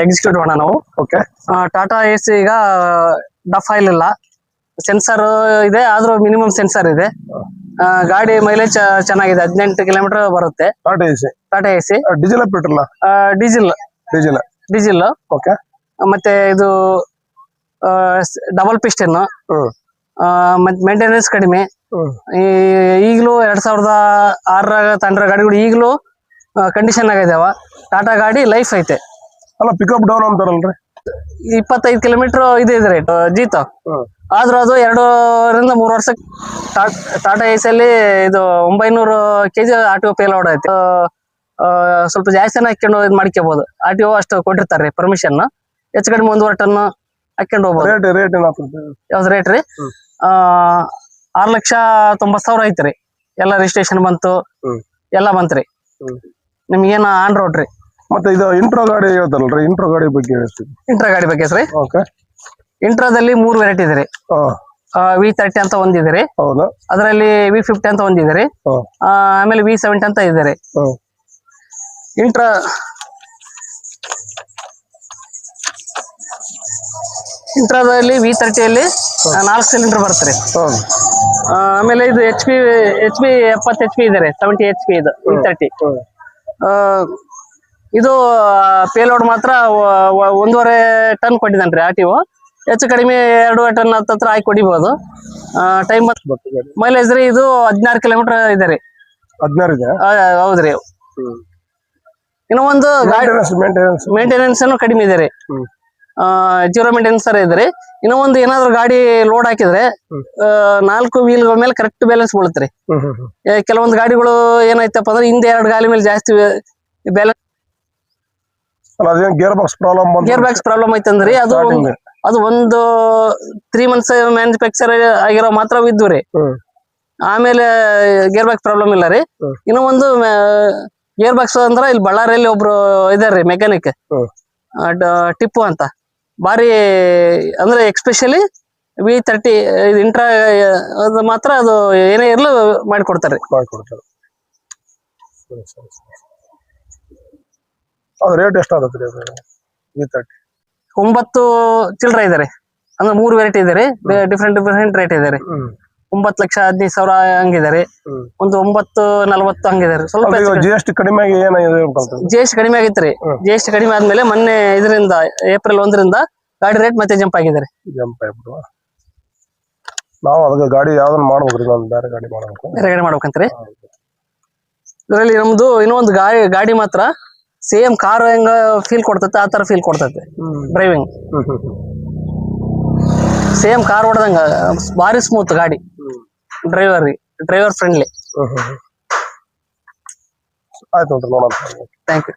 Executive ಅಣ್ಣ ನಾವು. Okay. Tata AC ಈಗ ಡಫ್ ಆಯಿಲ್ ಇಲ್ಲ, ಸೆನ್ಸರ್ ಇದೆ, ಆದ್ರೂ ಮಿನಿಮಮ್ ಸೆನ್ಸರ್ ಇದೆ. ಗಾಡಿ ಮೈಲೇಜ್ ಚೆನ್ನಾಗಿದೆ, 18 ಕಿಲೋಮೀಟರ್ ಬರುತ್ತೆ. Tata AC diesel petrol? Diesel. Diesel. Okay. ಮತ್ತೆ ಇದು ಡಬಲ್ ಪಿಸ್ಟನ್, ಮತ್ತೆ ಮೇಂಟೆನೆನ್ಸ್ ಕಡಿಮೆ. ಈಗಲೂ 2006 ತಂಡ್ರ ಗಾಡಿಗಳು ಈಗಲೂ ಕಂಡೀಷನ್ ಆಗಿದಾವ. ಟಾಟಾ ಗಾಡಿ ಲೈಫ್ ಐತೆ. ಅಲ್ಲ, ಪಿಕಪ್ ಡೌನ್ ಅಂತಾರಲ್ರಿ? 25 ಕಿಲೋಮೀಟರ್ ಇದೆ ರೇಟ್ ಜೀತ. ಆದ್ರೂ ಅದು 2 ರಿಂದ 3 ವರ್ಷ. ಟಾಟಾ ಎಸಿಯಲ್ಲಿ ಇದು 900 kg RTO ಪೇಲೋಡ್ ಐತೆ. ಸ್ವಲ್ಪ ಜಾಸ್ತಿನ ಹಾಕೊಂಡು ಇದು ಮಾಡ್ಕೋಬಹುದು. RTO ಅಷ್ಟು ಕೊಟ್ಟಿರ್ತಾರೆ ಪರ್ಮಿಷನ್. ಹೆಚ್ಚು ಕಡಿಮೆ 1.5 ಟನ್ ಹಾಕೊಂಡು ಹೋಗ್ಬೋದು. ಯಾವ್ದು ರೇಟ್ ರೀ? 6,90,000 ಐತ್ರಿ. ಎಲ್ಲ ರಿಜಿಸ್ಟ್ರೇಷನ್ ಬಂತು, ಎಲ್ಲ ಬಂತ್ರಿ. ನಿಮ್ಗೇನ ಆನ್ ರೋಡ್ ರೀ. ಮತ್ತೆ ಇದು ಇಂಟ್ರೋ ಗಾಡಿ ಹೇಳ್ತಾರಲ್ರಿ, ಇಂಟ್ರೋ ಗಾಡಿ ಬಗ್ಗೆ ಹೇಳ್ತೀವಿ. ಇಂಟ್ರಾ ಗಾಡಿ ಬಗ್ಗೆ ಸರಿ. ಓಕೆ. ಇಂಟ್ರಾದಲ್ಲಿ 3 ವೆರೈಟಿ ಇದೆ ರೀ. V30 ಅಂತ ಒಂದಿದೆ ರೀ. ಹೌದಾ? ಅದರಲ್ಲಿ V50 ಅಂತ ಒಂದಿದೆ ರೀ. ಆಮೇಲೆ V70 ಅಂತ ಇದೆ ರೀ. ಇಂಟ್ರಾದಲ್ಲಿ V30ಯಲ್ಲಿ 4 ಸಿಲಿಂಡರ್ ಬರುತ್ತೆ ರೀ. ಆಮೇಲೆ ಇದು HP 70 HP ಇದೆ ರೀ. 70 HP ಇದು V30. ಇದು ಪೇಲೋಡ್ ಮಾತ್ರ 1.5 ಟನ್ ಕೊಟ್ಟಿದ್ದಾನೆ ರೀ RTO. ಹೆಚ್ಚು ಕಡಿಮೆ 2 ಟನ್ ಹತ್ರ ಹಾಕಿ ಕೊಡಿಬಹುದು. ಟೈಮ್ ಮೈಲೇಜ್ ರೀ ಇದು 16 ಕಿಲೋಮೀಟರ್ ಇದೆ ರೀ. 16 ಇದೆ? ಹೌದ್ರಿ. ಇನ್ನು ಒಂದು ಮೇಂಟೆನೆನ್ಸ್ ಕಡಿಮೆ ಇದೆ ರೀ. 0 ಮೇಂಟೆನೆನ್ಸ್ ಇದೆ ರೀ. ಇನ್ನೂ ಒಂದು ಏನಾದ್ರು ಗಾಡಿ ಲೋಡ್ ಹಾಕಿದ್ರೆ 4 ವೀಲ್ಗಳ ಮೇಲೆ ಕರೆಕ್ಟ್ ಬ್ಯಾಲೆನ್ಸ್ ಬೀಳುತ್ತೆ ರೀ. ಕೆಲವೊಂದು ಗಾಡಿಗಳು ಏನಾಯ್ತಪ್ಪ ಅಂದ್ರೆ ಹಿಂದೆ 2 ಗಾಲಿ ಮೇಲೆ ಜಾಸ್ತಿ ಬ್ಯಾಲೆನ್ಸ್. ಗೇರ್ ಬಾಕ್ಸ್ ಪ್ರಾಬ್ಲಮ್ ಐತಂದ್ರಿ. ಅದು ಒಂದು 3 months ಮ್ಯಾನುಫ್ಯಾಕ್ಚರ್ ಆಗಿರೋ ಮಾತ್ರ ಇದ್ದು ರೀ. ಆಮೇಲೆ ಗೇರ್ ಬಾಕ್ಸ್ ಪ್ರಾಬ್ಲಮ್ ಇಲ್ಲ ರೀ. ಇನ್ನು ಒಂದು ಗೇರ್ ಬಾಕ್ಸ್ ಅಂದ್ರೆ ಇಲ್ಲಿ ಬಳ್ಳಾರಿಯಲ್ಲಿ ಒಬ್ರು ಇದಾರ್ರಿ ಮೆಕ್ಯಾನಿಕ್, ಟಿಪ್ಪು ಅಂತ. ಬಾರಿ ಅಂದ್ರೆ ಎಕ್ಸ್ಪೆಷಲಿ V30 ಇಂಟ್ರಾ ಅದು ಮಾತ್ರ ಅದು ಏನೇ ಇರ್ಲು ಮಾಡಿಕೊಡ್ತಾರೆ. ರೇಟ್ ಎಷ್ಟಾಗುತ್ತೆ V30? 9 ಚಿಲ್ಲರೆ ಇದೆ ರೀ. ಅಂದ್ರೆ 3 ವೆರೈಟಿ ಇದೆ ರೀ. ಡಿಫ್ರೆಂಟ್ ರೇಟ್ ಇದೆ ರೀ. 9,15,000 ಹಂಗಿದೆ ರೀ. ಒಂದು 9,40 ಹಂಗಿದೆ ರೀ. ಸ್ವಲ್ಪ GST ಕಡಿಮೆ ಆಗಿತ್ತು ರೀ. GST ಕಡಿಮೆ ಆದ್ಮೇಲೆ ಮೊನ್ನೆ ಇದರಿಂದ ಏಪ್ರಿಲ್ 1ರಿಂದ ಗಾಡಿ ರೇಟ್ ಮತ್ತೆ ಜಂಪ್ ಆಗಿದೆ ರೀ. ನಾವು ಅದಕ್ಕೆ ಗಾಡಿ ಯಾವ್ದನ್ನ ಮಾಡ್ಬೇಕ್ರಿ? ಬೇರೆ ಗಾಡಿ ಮಾಡ್ಬೇಕಂತ್ರಿ. ಇದರಲ್ಲಿ ನಮ್ದು ಇನ್ನೊಂದು ಗಾಡಿ ಮಾತ್ರ ಸೇಮ್ ಕಾರ್ ಹೆಂಗ ಫೀಲ್ ಕೊಡ್ತೈತೆ ಆ ತರ ಫೀಲ್ ಕೊಡ್ತೈತೆ. ಡ್ರೈವಿಂಗ್ ಸೇಮ್ ಕಾರ್ ಹೊಡೆದಂಗ ಭಾರಿ ಸ್ಮೂತ್ ಗಾಡಿ. Driver friendly. ಆಯ್ತು, ನೋಡೋಣ. Thank you.